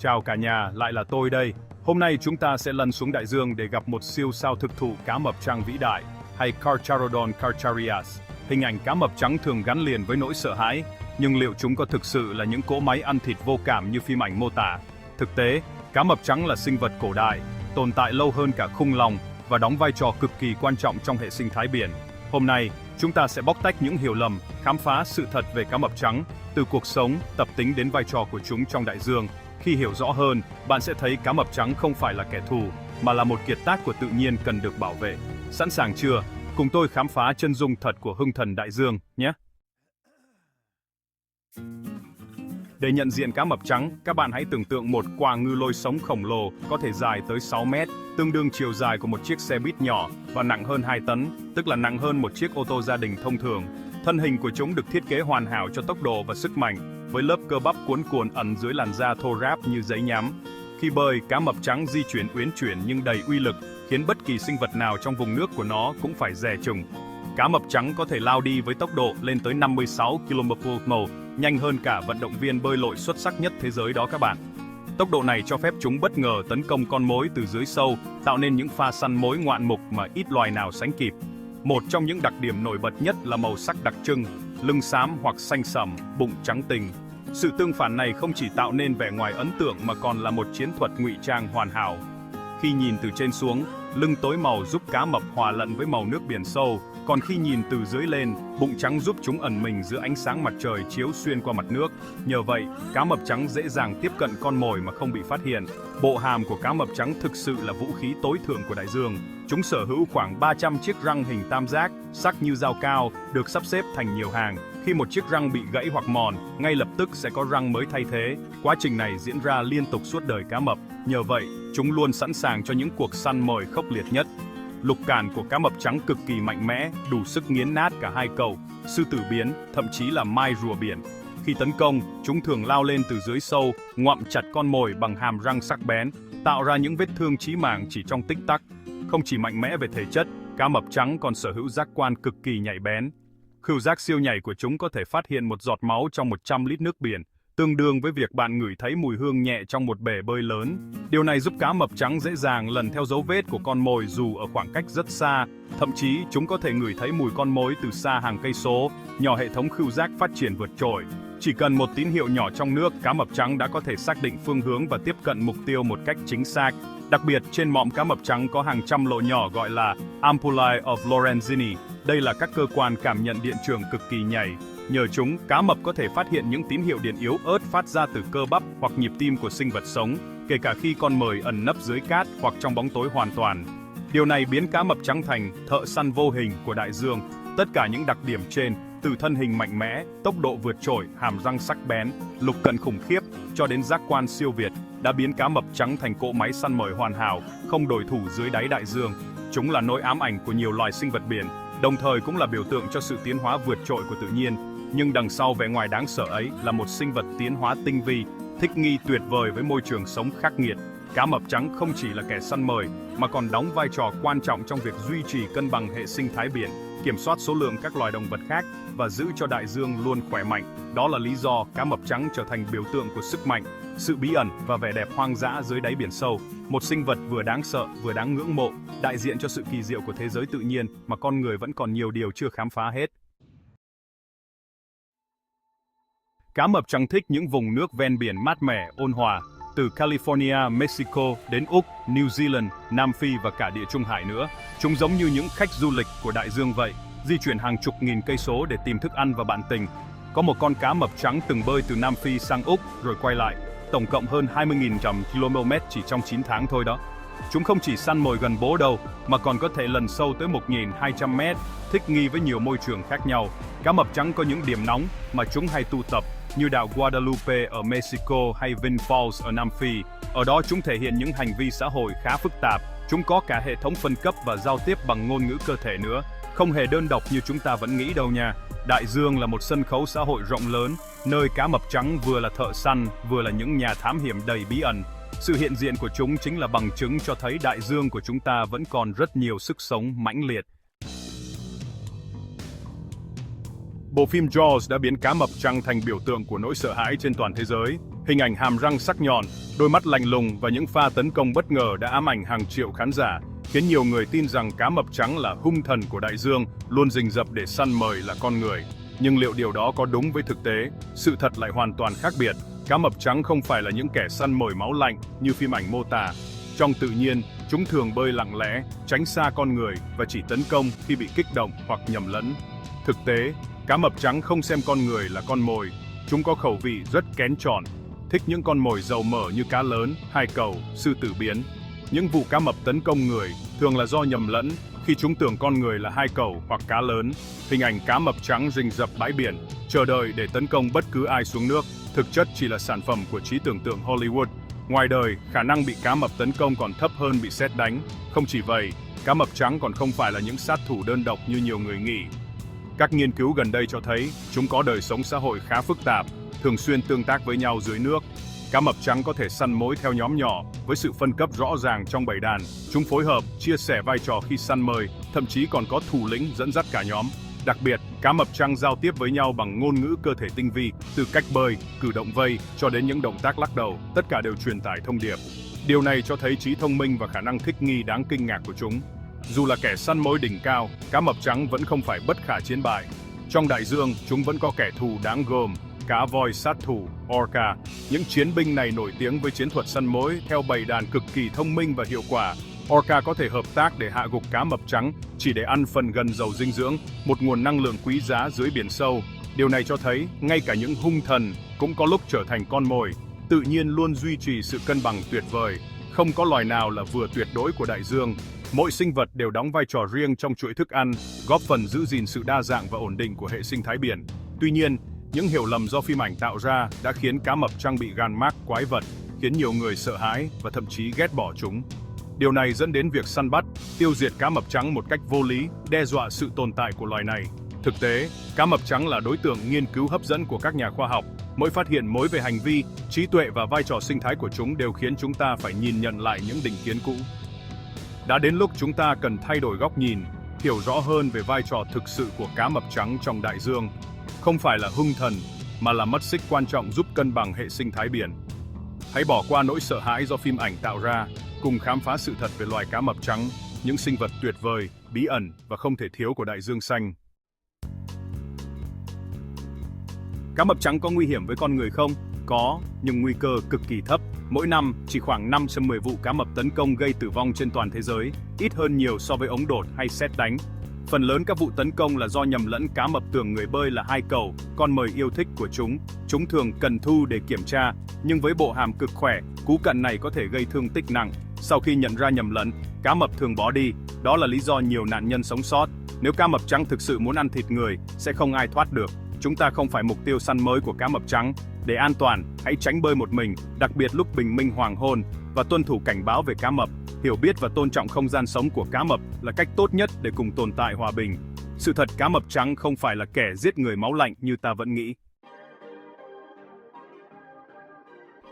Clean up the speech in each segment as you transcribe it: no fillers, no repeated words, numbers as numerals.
Chào cả nhà, lại là tôi đây. Hôm nay chúng ta sẽ lặn xuống đại dương để gặp một siêu sao thực thụ cá mập trắng vĩ đại, hay Carcharodon carcharias. Hình ảnh cá mập trắng thường gắn liền với nỗi sợ hãi, nhưng liệu chúng có thực sự là những cỗ máy ăn thịt vô cảm như phim ảnh mô tả? Thực tế, cá mập trắng là sinh vật cổ đại, tồn tại lâu hơn cả khủng long và đóng vai trò cực kỳ quan trọng trong hệ sinh thái biển. Hôm nay, chúng ta sẽ bóc tách những hiểu lầm, khám phá sự thật về cá mập trắng, từ cuộc sống, tập tính đến vai trò của chúng trong đại dương. Khi hiểu rõ hơn, bạn sẽ thấy cá mập trắng không phải là kẻ thù, mà là một kiệt tác của tự nhiên cần được bảo vệ. Sẵn sàng chưa? Cùng tôi khám phá chân dung thật của hung thần đại dương, nhé! Để nhận diện cá mập trắng, các bạn hãy tưởng tượng một quả ngư lôi sống khổng lồ có thể dài tới 6 mét, tương đương chiều dài của một chiếc xe buýt nhỏ và nặng hơn 2 tấn, tức là nặng hơn một chiếc ô tô gia đình thông thường. Thân hình của chúng được thiết kế hoàn hảo cho tốc độ và sức mạnh, với lớp cơ bắp cuốn cuồng ẩn dưới làn da thô ráp như giấy nhám. Khi bơi, cá mập trắng di chuyển uyển chuyển nhưng đầy uy lực, khiến bất kỳ sinh vật nào trong vùng nước của nó cũng phải dè chừng. Cá mập trắng có thể lao đi với tốc độ lên tới 56 km/h, nhanh hơn cả vận động viên bơi lội xuất sắc nhất thế giới đó các bạn. Tốc độ này cho phép chúng bất ngờ tấn công con mối từ dưới sâu, tạo nên những pha săn mối ngoạn mục mà ít loài nào sánh kịp. Một trong những đặc điểm nổi bật nhất là màu sắc đặc trưng, lưng xám hoặc xanh sẫm, bụng trắng tinh. Sự tương phản này không chỉ tạo nên vẻ ngoài ấn tượng mà còn là một chiến thuật ngụy trang hoàn hảo. Khi nhìn từ trên xuống, lưng tối màu giúp cá mập hòa lẫn với màu nước biển sâu, còn khi nhìn từ dưới lên, bụng trắng giúp chúng ẩn mình giữa ánh sáng mặt trời chiếu xuyên qua mặt nước. Nhờ vậy, cá mập trắng dễ dàng tiếp cận con mồi mà không bị phát hiện. Bộ hàm của cá mập trắng thực sự là vũ khí tối thượng của đại dương. Chúng sở hữu khoảng 300 chiếc răng hình tam giác, sắc như dao cao, được sắp xếp thành nhiều hàng. Khi một chiếc răng bị gãy hoặc mòn, ngay lập tức sẽ có răng mới thay thế. Quá trình này diễn ra liên tục suốt đời cá mập. Nhờ vậy, chúng luôn sẵn sàng cho những cuộc săn mồi khốc liệt nhất. Lục cản của cá mập trắng cực kỳ mạnh mẽ, đủ sức nghiến nát cả hai cẩu, sư tử biển, thậm chí là mai rùa biển. Khi tấn công, chúng thường lao lên từ dưới sâu, ngoạm chặt con mồi bằng hàm răng sắc bén, tạo ra những vết thương chí mạng chỉ trong tích tắc. Không chỉ mạnh mẽ về thể chất, cá mập trắng còn sở hữu giác quan cực kỳ nhạy bén. Khứu giác siêu nhạy của chúng có thể phát hiện một giọt máu trong 100 lít nước biển, tương đương với việc bạn ngửi thấy mùi hương nhẹ trong một bể bơi lớn. Điều này giúp cá mập trắng dễ dàng lần theo dấu vết của con mồi dù ở khoảng cách rất xa. Thậm chí, chúng có thể ngửi thấy mùi con mồi từ xa hàng cây số, nhờ hệ thống khứu giác phát triển vượt trội. Chỉ cần một tín hiệu nhỏ trong nước, cá mập trắng đã có thể xác định phương hướng và tiếp cận mục tiêu một cách chính xác. Đặc biệt, trên mọm cá mập trắng có hàng trăm lỗ nhỏ gọi là ampullae of Lorenzini. Đây là các cơ quan cảm nhận điện trường cực kỳ nhạy. Nhờ chúng, cá mập có thể phát hiện những tín hiệu điện yếu ớt phát ra từ cơ bắp hoặc nhịp tim của sinh vật sống, kể cả khi con mồi ẩn nấp dưới cát hoặc trong bóng tối hoàn toàn. Điều này biến cá mập trắng thành thợ săn vô hình của đại dương. Tất cả những đặc điểm trên, từ thân hình mạnh mẽ, tốc độ vượt trội, hàm răng sắc bén, lục cận khủng khiếp, cho đến giác quan siêu việt, đã biến cá mập trắng thành cỗ máy săn mồi hoàn hảo, không đối thủ dưới đáy đại dương. Chúng là nỗi ám ảnh của nhiều loài sinh vật biển, đồng thời cũng là biểu tượng cho sự tiến hóa vượt trội của tự nhiên. Nhưng đằng sau vẻ ngoài đáng sợ ấy là một sinh vật tiến hóa tinh vi, thích nghi tuyệt vời với môi trường sống khắc nghiệt. Cá mập trắng không chỉ là kẻ săn mồi, mà còn đóng vai trò quan trọng trong việc duy trì cân bằng hệ sinh thái biển, kiểm soát số lượng các loài động vật khác và giữ cho đại dương luôn khỏe mạnh. Đó là lý do cá mập trắng trở thành biểu tượng của sức mạnh, sự bí ẩn và vẻ đẹp hoang dã dưới đáy biển sâu. Một sinh vật vừa đáng sợ vừa đáng ngưỡng mộ, đại diện cho sự kỳ diệu của thế giới tự nhiên mà con người vẫn còn nhiều điều chưa khám phá hết. Cá mập trắng thích những vùng nước ven biển mát mẻ, ôn hòa, từ California, Mexico đến Úc, New Zealand, Nam Phi và cả Địa Trung Hải nữa. Chúng giống như những khách du lịch của đại dương vậy, di chuyển hàng chục nghìn cây số để tìm thức ăn và bạn tình. Có một con cá mập trắng từng bơi từ Nam Phi sang Úc rồi quay lại, tổng cộng hơn 20.000 km chỉ trong 9 tháng thôi đó. Chúng không chỉ săn mồi gần bố đâu, mà còn có thể lần sâu tới 1.200 mét, thích nghi với nhiều môi trường khác nhau. Cá mập trắng có những điểm nóng mà chúng hay tụ tập, như đảo Guadalupe ở Mexico hay Vinh Falls ở Nam Phi. Ở đó chúng thể hiện những hành vi xã hội khá phức tạp. Chúng có cả hệ thống phân cấp và giao tiếp bằng ngôn ngữ cơ thể nữa. Không hề đơn độc như chúng ta vẫn nghĩ đâu nha. Đại dương là một sân khấu xã hội rộng lớn, nơi cá mập trắng vừa là thợ săn, vừa là những nhà thám hiểm đầy bí ẩn. Sự hiện diện của chúng chính là bằng chứng cho thấy đại dương của chúng ta vẫn còn rất nhiều sức sống mãnh liệt. Bộ phim Jaws đã biến cá mập trắng thành biểu tượng của nỗi sợ hãi trên toàn thế giới. Hình ảnh hàm răng sắc nhọn, đôi mắt lạnh lùng và những pha tấn công bất ngờ đã ám ảnh hàng triệu khán giả, khiến nhiều người tin rằng cá mập trắng là hung thần của đại dương, luôn rình rập để săn mồi là con người. Nhưng liệu điều đó có đúng với thực tế? Sự thật lại hoàn toàn khác biệt. Cá mập trắng không phải là những kẻ săn mồi máu lạnh như phim ảnh mô tả. Trong tự nhiên, chúng thường bơi lặng lẽ, tránh xa con người và chỉ tấn công khi bị kích động hoặc nhầm lẫn. Thực tế, cá mập trắng không xem con người là con mồi. Chúng có khẩu vị rất kén chọn, thích những con mồi dầu mỡ như cá lớn, hai cẩu, sư tử biển. Những vụ cá mập tấn công người thường là do nhầm lẫn khi chúng tưởng con người là hai cẩu hoặc cá lớn. Hình ảnh cá mập trắng rình rập bãi biển, chờ đợi để tấn công bất cứ ai xuống nước, thực chất chỉ là sản phẩm của trí tưởng tượng Hollywood. Ngoài đời, khả năng bị cá mập tấn công còn thấp hơn bị sét đánh. Không chỉ vậy, cá mập trắng còn không phải là những sát thủ đơn độc như nhiều người nghĩ. Các nghiên cứu gần đây cho thấy chúng có đời sống xã hội khá phức tạp, thường xuyên tương tác với nhau dưới nước. Cá mập trắng có thể săn mồi theo nhóm nhỏ, với sự phân cấp rõ ràng trong bầy đàn. Chúng phối hợp, chia sẻ vai trò khi săn mồi, thậm chí còn có thủ lĩnh dẫn dắt cả nhóm. Đặc biệt, cá mập trắng giao tiếp với nhau bằng ngôn ngữ cơ thể tinh vi, từ cách bơi, cử động vây, cho đến những động tác lắc đầu, tất cả đều truyền tải thông điệp. Điều này cho thấy trí thông minh và khả năng thích nghi đáng kinh ngạc của chúng. Dù là kẻ săn mồi đỉnh cao, cá mập trắng vẫn không phải bất khả chiến bại. Trong đại dương, chúng vẫn có kẻ thù đáng gờm, cá voi sát thủ, orca. Những chiến binh này nổi tiếng với chiến thuật săn mồi theo bầy đàn cực kỳ thông minh và hiệu quả. Orca có thể hợp tác để hạ gục cá mập trắng chỉ để ăn phần gần giàu dinh dưỡng, một nguồn năng lượng quý giá dưới biển sâu. Điều này cho thấy, ngay cả những hung thần cũng có lúc trở thành con mồi. Tự nhiên luôn duy trì sự cân bằng tuyệt vời. Không có loài nào là vừa tuyệt đối của đại dương. Mỗi sinh vật đều đóng vai trò riêng trong chuỗi thức ăn, góp phần giữ gìn sự đa dạng và ổn định của hệ sinh thái biển. Tuy nhiên, những hiểu lầm do phim ảnh tạo ra đã khiến cá mập trắng bị gàn mác quái vật, khiến nhiều người sợ hãi và thậm chí ghét bỏ chúng. Điều này dẫn đến việc săn bắt, tiêu diệt cá mập trắng một cách vô lý, đe dọa sự tồn tại của loài này. Thực tế, cá mập trắng là đối tượng nghiên cứu hấp dẫn của các nhà khoa học. Mỗi phát hiện mới về hành vi, trí tuệ và vai trò sinh thái của chúng đều khiến chúng ta phải nhìn nhận lại những định kiến cũ. Đã đến lúc chúng ta cần thay đổi góc nhìn, hiểu rõ hơn về vai trò thực sự của cá mập trắng trong đại dương. Không phải là hung thần, mà là mắt xích quan trọng giúp cân bằng hệ sinh thái biển. Hãy bỏ qua nỗi sợ hãi do phim ảnh tạo ra, cùng khám phá sự thật về loài cá mập trắng, những sinh vật tuyệt vời, bí ẩn và không thể thiếu của đại dương xanh. Cá mập trắng có nguy hiểm với con người không? Có, nhưng nguy cơ cực kỳ thấp. Mỗi năm, chỉ khoảng 510 vụ cá mập tấn công gây tử vong trên toàn thế giới, ít hơn nhiều so với ống đột hay sét đánh. Phần lớn các vụ tấn công là do nhầm lẫn cá mập tưởng người bơi là hai cẩu, con mồi yêu thích của chúng. Chúng thường cần thu để kiểm tra, nhưng với bộ hàm cực khỏe, cú cận này có thể gây thương tích nặng. Sau khi nhận ra nhầm lẫn, cá mập thường bỏ đi, đó là lý do nhiều nạn nhân sống sót. Nếu cá mập trắng thực sự muốn ăn thịt người, sẽ không ai thoát được. Chúng ta không phải mục tiêu săn mồi của cá mập trắng. Để an toàn, hãy tránh bơi một mình, đặc biệt lúc bình minh hoàng hôn, và tuân thủ cảnh báo về cá mập. Hiểu biết và tôn trọng không gian sống của cá mập là cách tốt nhất để cùng tồn tại hòa bình. Sự thật, cá mập trắng không phải là kẻ giết người máu lạnh như ta vẫn nghĩ.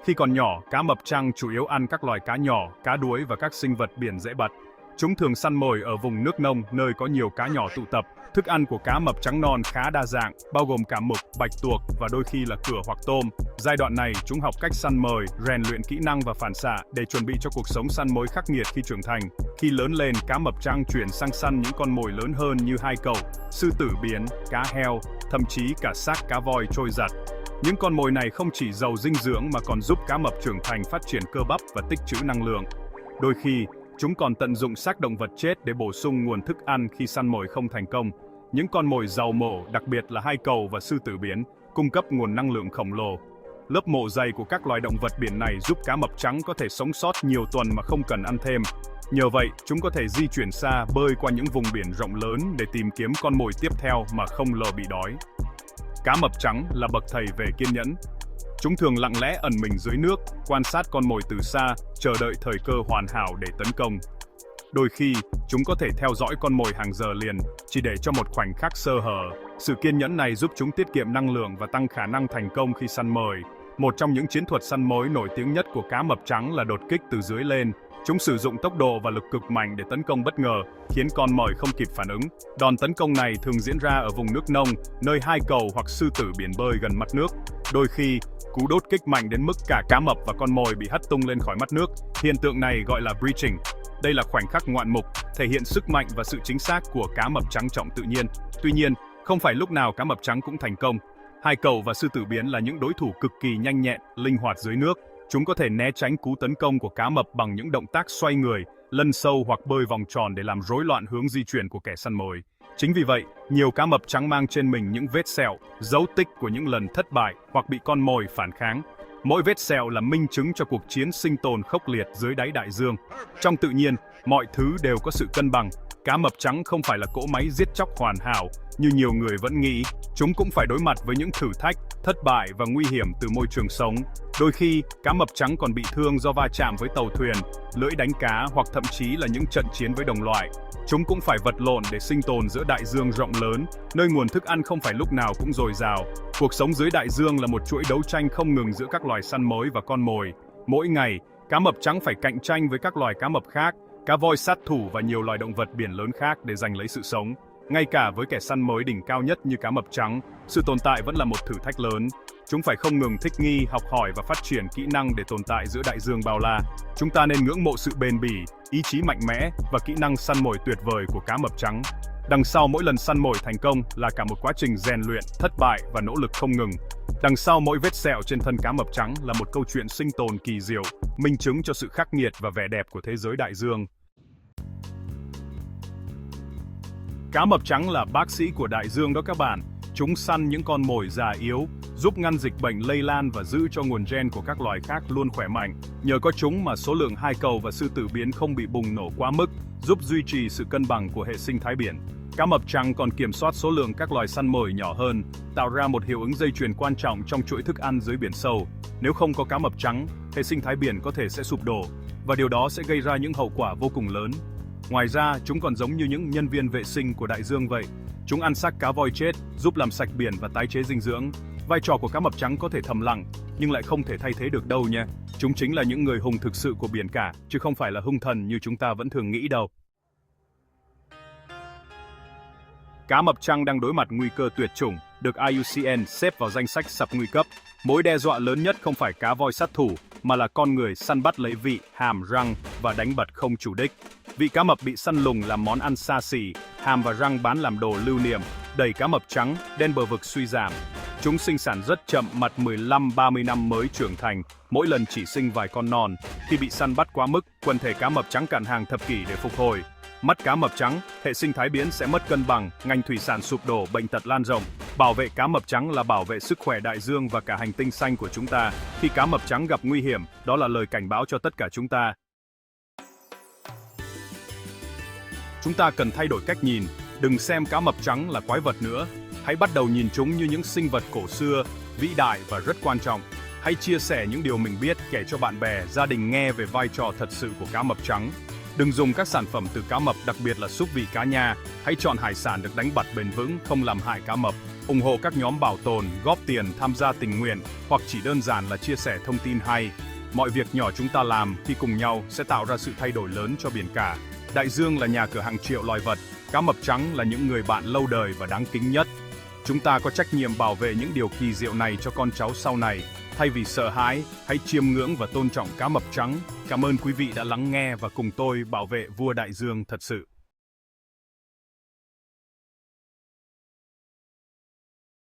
Khi còn nhỏ, cá mập trắng chủ yếu ăn các loài cá nhỏ, cá đuối và các sinh vật biển dễ bật. Chúng thường săn mồi ở vùng nước nông, nơi có nhiều cá nhỏ tụ tập. Thức ăn của cá mập trắng non khá đa dạng, bao gồm cả mực, bạch tuộc và đôi khi là cửa hoặc tôm. Giai đoạn này, chúng học cách săn mồi, rèn luyện kỹ năng và phản xạ để chuẩn bị cho cuộc sống săn mồi khắc nghiệt khi trưởng thành. Khi lớn lên, cá mập trắng chuyển sang săn những con mồi lớn hơn như hai cẩu, sư tử biển, cá heo, thậm chí cả xác cá voi trôi giặt. Những con mồi này không chỉ giàu dinh dưỡng mà còn giúp cá mập trưởng thành, phát triển cơ bắp và tích trữ năng lượng. Đôi khi, chúng còn tận dụng xác động vật chết để bổ sung nguồn thức ăn khi săn mồi không thành công. Những con mồi giàu mổ, đặc biệt là hai cẩu và sư tử biển, cung cấp nguồn năng lượng khổng lồ. Lớp mổ dày của các loài động vật biển này giúp cá mập trắng có thể sống sót nhiều tuần mà không cần ăn thêm. Nhờ vậy, chúng có thể di chuyển xa, bơi qua những vùng biển rộng lớn để tìm kiếm con mồi tiếp theo mà không lo bị đói. Cá mập trắng là bậc thầy về kiên nhẫn. Chúng thường lặng lẽ ẩn mình dưới nước, quan sát con mồi từ xa, chờ đợi thời cơ hoàn hảo để tấn công. Đôi khi, chúng có thể theo dõi con mồi hàng giờ liền, chỉ để cho một khoảnh khắc sơ hở. Sự kiên nhẫn này giúp chúng tiết kiệm năng lượng và tăng khả năng thành công khi săn mồi. Một trong những chiến thuật săn mồi nổi tiếng nhất của cá mập trắng là đột kích từ dưới lên. Chúng sử dụng tốc độ và lực cực mạnh để tấn công bất ngờ, khiến con mồi không kịp phản ứng. Đòn tấn công này thường diễn ra ở vùng nước nông, nơi hai cẩu hoặc sư tử biển bơi gần mặt nước. Đôi khi, Cú đốt kích mạnh đến mức cả cá mập và con mồi bị hất tung lên khỏi mặt nước. Hiện tượng này gọi là breaching. Đây là khoảnh khắc ngoạn mục, thể hiện sức mạnh và sự chính xác của cá mập trắng trọng tự nhiên. Tuy nhiên, không phải lúc nào cá mập trắng cũng thành công. Hải cẩu và sư tử biển là những đối thủ cực kỳ nhanh nhẹn, linh hoạt dưới nước. Chúng có thể né tránh cú tấn công của cá mập bằng những động tác xoay người, lân sâu hoặc bơi vòng tròn để làm rối loạn hướng di chuyển của kẻ săn mồi. Chính vì vậy, nhiều cá mập trắng mang trên mình những vết sẹo, dấu tích của những lần thất bại hoặc bị con mồi phản kháng. Mỗi vết sẹo là minh chứng cho cuộc chiến sinh tồn khốc liệt dưới đáy đại dương. Trong tự nhiên, mọi thứ đều có sự cân bằng. Cá mập trắng không phải là cỗ máy giết chóc hoàn hảo như nhiều người vẫn nghĩ. Chúng cũng phải đối mặt với những thử thách, thất bại và nguy hiểm từ môi trường sống. Đôi khi, cá mập trắng còn bị thương do va chạm với tàu thuyền, lưỡi đánh cá hoặc thậm chí là những trận chiến với đồng loại. Chúng cũng phải vật lộn để sinh tồn giữa đại dương rộng lớn, nơi nguồn thức ăn không phải lúc nào cũng dồi dào. Cuộc sống dưới đại dương là một chuỗi đấu tranh không ngừng giữa các loài săn mồi và con mồi. Mỗi ngày, cá mập trắng phải cạnh tranh với các loài cá mập khác, cá voi sát thủ và nhiều loài động vật biển lớn khác để giành lấy sự sống. Ngay cả với kẻ săn mồi đỉnh cao nhất như cá mập trắng, sự tồn tại vẫn là một thử thách lớn. Chúng phải không ngừng thích nghi, học hỏi và phát triển kỹ năng để tồn tại giữa đại dương bao la. Chúng ta nên ngưỡng mộ sự bền bỉ, ý chí mạnh mẽ và kỹ năng săn mồi tuyệt vời của cá mập trắng. Đằng sau mỗi lần săn mồi thành công là cả một quá trình rèn luyện, thất bại và nỗ lực không ngừng. Đằng sau mỗi vết sẹo trên thân cá mập trắng là một câu chuyện sinh tồn kỳ diệu, minh chứng cho sự khắc nghiệt và vẻ đẹp của thế giới đại dương. Cá mập trắng là bác sĩ của đại dương đó các bạn. Chúng săn những con mồi già yếu, giúp ngăn dịch bệnh lây lan và giữ cho nguồn gen của các loài khác luôn khỏe mạnh. Nhờ có chúng mà số lượng hải cẩu và sư tử biển không bị bùng nổ quá mức, giúp duy trì sự cân bằng của hệ sinh thái biển. Cá mập trắng còn kiểm soát số lượng các loài săn mồi nhỏ hơn, tạo ra một hiệu ứng dây chuyền quan trọng trong chuỗi thức ăn dưới biển sâu. Nếu không có cá mập trắng, hệ sinh thái biển có thể sẽ sụp đổ, và điều đó sẽ gây ra những hậu quả vô cùng lớn. Ngoài ra, chúng còn giống như những nhân viên vệ sinh của đại dương vậy. Chúng ăn xác cá voi chết, giúp làm sạch biển và tái chế dinh dưỡng. Vai trò của cá mập trắng có thể thầm lặng, nhưng lại không thể thay thế được đâu nha. Chúng chính là những người hùng thực sự của biển cả, chứ không phải là hung thần như chúng ta vẫn thường nghĩ đâu. Cá mập trắng đang đối mặt nguy cơ tuyệt chủng, được IUCN xếp vào danh sách sập nguy cấp. Mối đe dọa lớn nhất không phải cá voi sát thủ, mà là con người săn bắt lấy vị, hàm, răng và đánh bật không chủ đích. Vị cá mập bị săn lùng làm món ăn xa xỉ, hàm và răng bán làm đồ lưu niệm, đẩy cá mập trắng đến bờ vực suy giảm. Chúng sinh sản rất chậm, mặt 15-30 năm mới trưởng thành, mỗi lần chỉ sinh vài con non. Khi bị săn bắt quá mức, quần thể cá mập trắng cạn hàng thập kỷ để phục hồi. Mất cá mập trắng, hệ sinh thái biển sẽ mất cân bằng, ngành thủy sản sụp đổ, bệnh tật lan rộng. Bảo vệ cá mập trắng là bảo vệ sức khỏe đại dương và cả hành tinh xanh của chúng ta. Khi cá mập trắng gặp nguy hiểm, đó là lời cảnh báo cho tất cả chúng ta. Chúng ta cần thay đổi cách nhìn, đừng xem cá mập trắng là quái vật nữa. Hãy bắt đầu nhìn chúng như những sinh vật cổ xưa, vĩ đại và rất quan trọng. Hãy chia sẻ những điều mình biết, kể cho bạn bè, gia đình nghe về vai trò thật sự của cá mập trắng. Đừng dùng các sản phẩm từ cá mập, đặc biệt là súp vị cá nha. Hãy chọn hải sản được đánh bắt bền vững, không làm hại cá mập. Ủng hộ các nhóm bảo tồn, góp tiền, tham gia tình nguyện, hoặc chỉ đơn giản là chia sẻ thông tin hay. Mọi việc nhỏ chúng ta làm khi cùng nhau sẽ tạo ra sự thay đổi lớn cho biển cả. Đại dương là nhà cửa hàng triệu loài vật, cá mập trắng là những người bạn lâu đời và đáng kính nhất. Chúng ta có trách nhiệm bảo vệ những điều kỳ diệu này cho con cháu sau này. Thay vì sợ hãi, hãy chiêm ngưỡng và tôn trọng cá mập trắng. Cảm ơn quý vị đã lắng nghe và cùng tôi bảo vệ vua đại dương thật sự.